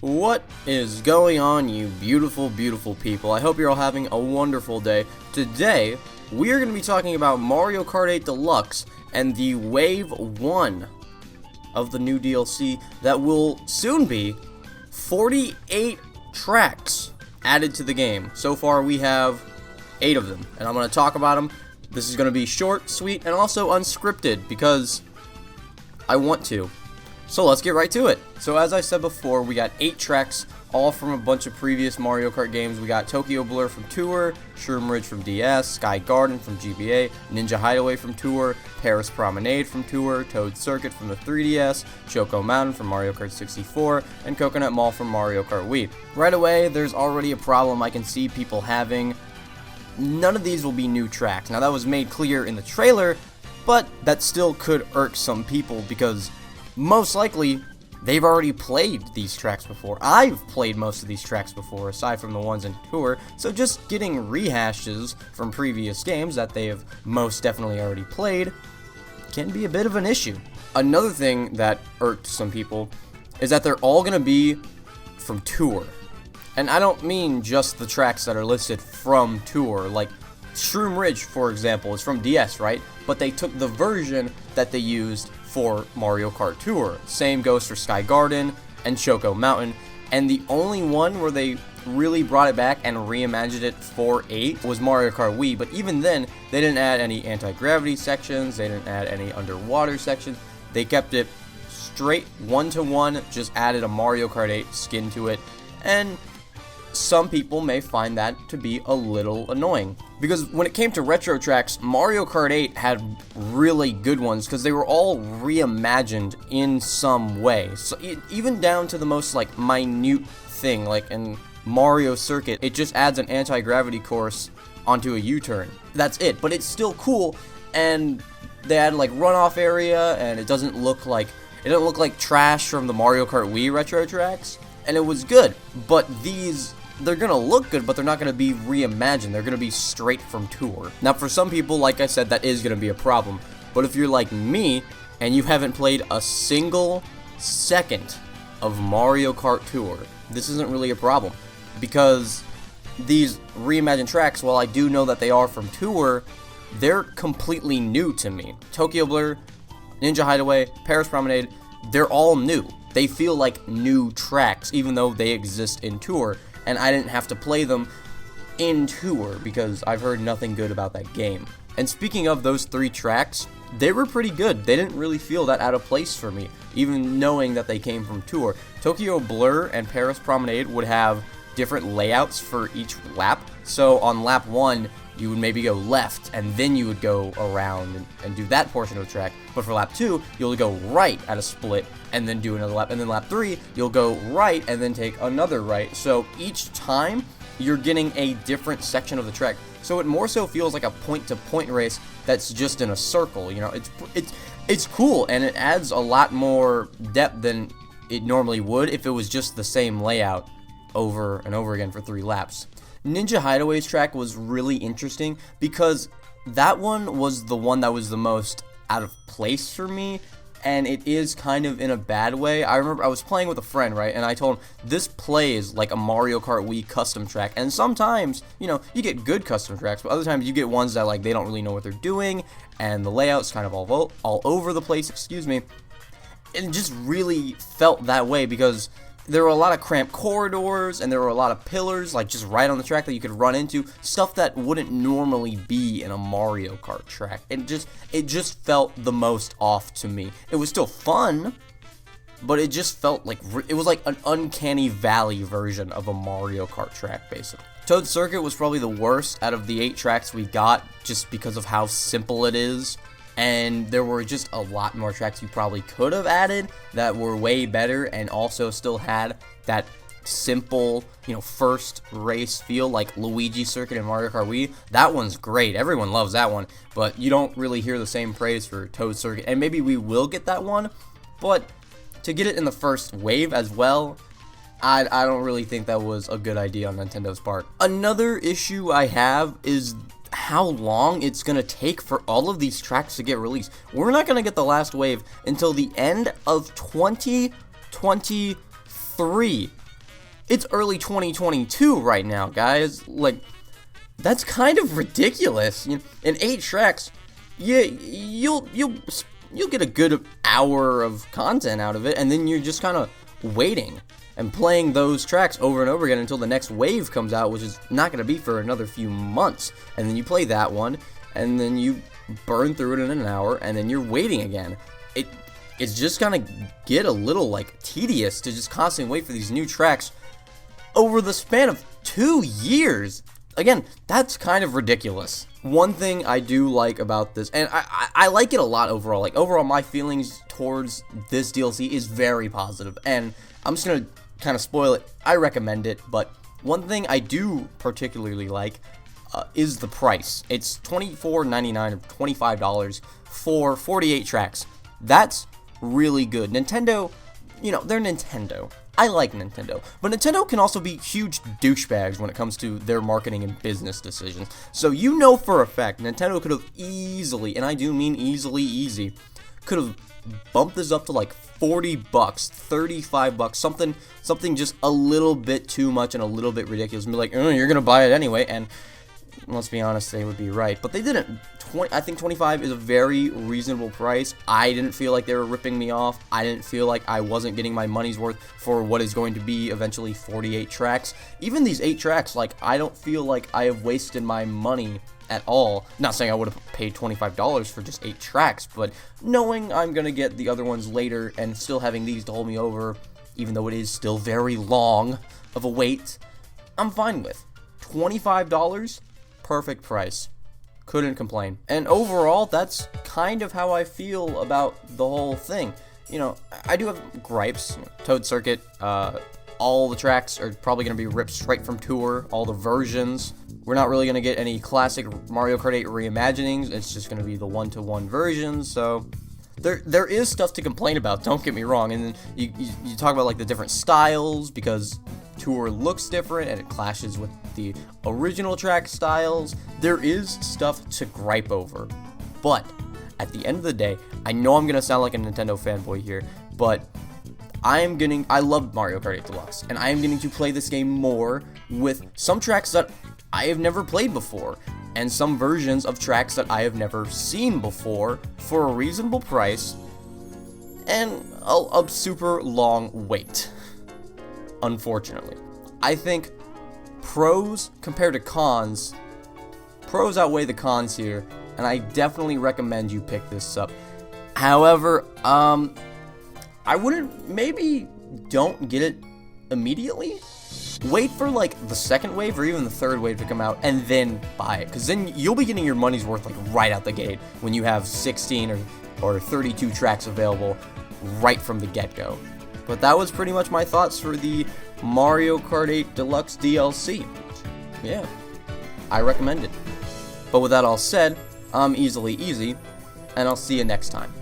What is going on, you beautiful, beautiful people? I hope you're all having a wonderful day. Today, we are going to be talking about Mario Kart 8 Deluxe and the Wave 1 of the new DLC that will soon be 48 tracks added to the game. So far, we have 8 of them, and I'm going to talk about them. This is going to be short, sweet, and also unscripted because I want to. So let's get right to it. So as I said before, we got 8 tracks, all from a bunch of previous Mario Kart games. We got Tokyo Blur from Tour, Shroom Ridge from DS, Sky Garden from GBA, Ninja Hideaway from Tour, Paris Promenade from Tour, Toad Circuit from the 3DS, Choco Mountain from Mario Kart 64, and Coconut Mall from Mario Kart Wii. Right away, there's already a problem I can see people having. None of these will be new tracks. Now that was made clear in the trailer, but that still could irk some people because most likely, they've already played these tracks before. I've played most of these tracks before, aside from the ones in Tour, so just getting rehashes from previous games that they have most definitely already played can be a bit of an issue. Another thing that irked some people is that they're all going to be from Tour. And I don't mean just the tracks that are listed from Tour, like Shroom Ridge, for example, is from DS, right? But they took the version that they used for Mario Kart Tour. Same goes for Sky Garden and Choco Mountain. And the only one where they really brought it back and reimagined it for 8 was Mario Kart Wii. But even then, they didn't add any anti-gravity sections. They didn't add any underwater sections. They kept it straight 1-to-1, just added a Mario Kart 8 skin to it. And some people may find that to be a little annoying. Because when it came to retro tracks, Mario Kart 8 had really good ones because they were all reimagined in some way. So even down to the most minute thing, like in Mario Circuit, it just adds an anti-gravity course onto a U-turn. That's it, but it's still cool, and they had runoff area, and it doesn't look like trash from the Mario Kart Wii retro tracks, and it was good. But they're gonna look good, but they're not gonna be reimagined. They're gonna be straight from Tour. Now, for some people, like I said, that is gonna be a problem. But if you're like me, and you haven't played a single second of Mario Kart Tour, this isn't really a problem. Because these reimagined tracks, while I do know that they are from Tour, they're completely new to me. Tokyo Blur, Ninja Hideaway, Paris Promenade, they're all new. They feel like new tracks, even though they exist in Tour. And I didn't have to play them in Tour because I've heard nothing good about that game. And speaking of those 3 tracks, they were pretty good. They didn't really feel that out of place for me, even knowing that they came from Tour. Tokyo Blur and Paris Promenade would have different layouts for each lap. So on lap 1, you would maybe go left, and then you would go around and do that portion of the track. But for lap 2, you'll go right at a split, and then do another lap. And then lap 3, you'll go right, and then take another right. So each time, you're getting a different section of the track. So it more so feels like a point-to-point race that's just in a circle. You know, it's cool, and it adds a lot more depth than it normally would if it was just the same layout over and over again for 3 laps. Ninja Hideaway's track was really interesting because that one was the one that was the most out of place for me, and it is kind of in a bad way. I remember I was playing with a friend, right, and I told him, this plays like a Mario Kart Wii custom track, and sometimes, you get good custom tracks, but other times you get ones that, they don't really know what they're doing, and the layout's kind of all over the place, and it just really felt that way because there were a lot of cramped corridors, and there were a lot of pillars, just right on the track that you could run into, stuff that wouldn't normally be in a Mario Kart track. It just felt the most off to me. It was still fun, but it just felt it was like an uncanny valley version of a Mario Kart track, basically. Toad Circuit was probably the worst out of the 8 tracks we got, just because of how simple it is. And there were just a lot more tracks you probably could have added that were way better and also still had that simple, first race feel, like Luigi Circuit and Mario Kart Wii. That one's great. Everyone loves that one, but you don't really hear the same praise for Toad Circuit. And maybe we will get that one, but to get it in the first wave as well, I don't really think that was a good idea on Nintendo's part. Another issue I have is how long it's gonna take for all of these tracks to get released. We're not gonna get the last wave until the end of 2023. It's early 2022 right now, guys. Like, that's kind of ridiculous. In 8 tracks, yeah, you'll get a good hour of content out of it, and then you're just kind of waiting and playing those tracks over and over again until the next wave comes out, which is not going to be for another few months. And then you play that one, and then you burn through it in an hour, and then you're waiting again. It's just gonna get a little like tedious to just constantly wait for these new tracks over the span of 2 years. Again, that's kind of ridiculous. One thing I do like about this, and I like it a lot overall. Like, overall, my feelings towards this DLC is very positive, and I'm just gonna kind of spoil it. I recommend it, but one thing I do particularly like is the price. It's $24.99 or $25 for 48 tracks. That's really good. Nintendo, they're Nintendo. I like Nintendo, but Nintendo can also be huge douchebags when it comes to their marketing and business decisions. So for a fact, Nintendo could have easily, and I do mean easy, could have bumped this up to like $40, $35, something just a little bit too much and a little bit ridiculous. And be like, oh, you're gonna buy it anyway, and let's be honest, they would be right. But they didn't. I think 25 is a very reasonable price. I didn't feel like they were ripping me off. I didn't feel like I wasn't getting my money's worth for what is going to be eventually 48 tracks. Even these 8 tracks, like, I don't feel like I have wasted my money at all. Not saying I would have paid $25 for just 8 tracks, but knowing I'm going to get the other ones later and still having these to hold me over, even though it is still very long of a wait, I'm fine with. $25? Perfect price. Couldn't complain. And overall, that's kind of how I feel about the whole thing. I do have gripes. Toad Circuit, all the tracks are probably going to be ripped straight from Tour, all the versions. We're not really going to get any classic Mario Kart 8 reimaginings. It's just going to be the one-to-one versions, so there is stuff to complain about, don't get me wrong. And then you talk about like the different styles, because Tour looks different and it clashes with the original track styles. There is stuff to gripe over, but at the end of the day, I know I'm gonna sound like a Nintendo fanboy here, but I love Mario Kart 8 Deluxe, and I am getting to play this game more with some tracks that I have never played before, and some versions of tracks that I have never seen before for a reasonable price and a super long wait. Unfortunately, I think pros compared to cons, pros outweigh the cons here, and I definitely recommend you pick this up. However, I wouldn't, maybe don't get it immediately. Wait for like the second wave or even the third wave to come out and then buy it, because then you'll be getting your money's worth like right out the gate when you have 16 or 32 tracks available right from the get-go. But that was pretty much my thoughts for the Mario Kart 8 Deluxe DLC. Yeah, I recommend it. But with that all said, I'm easily easy, and I'll see you next time.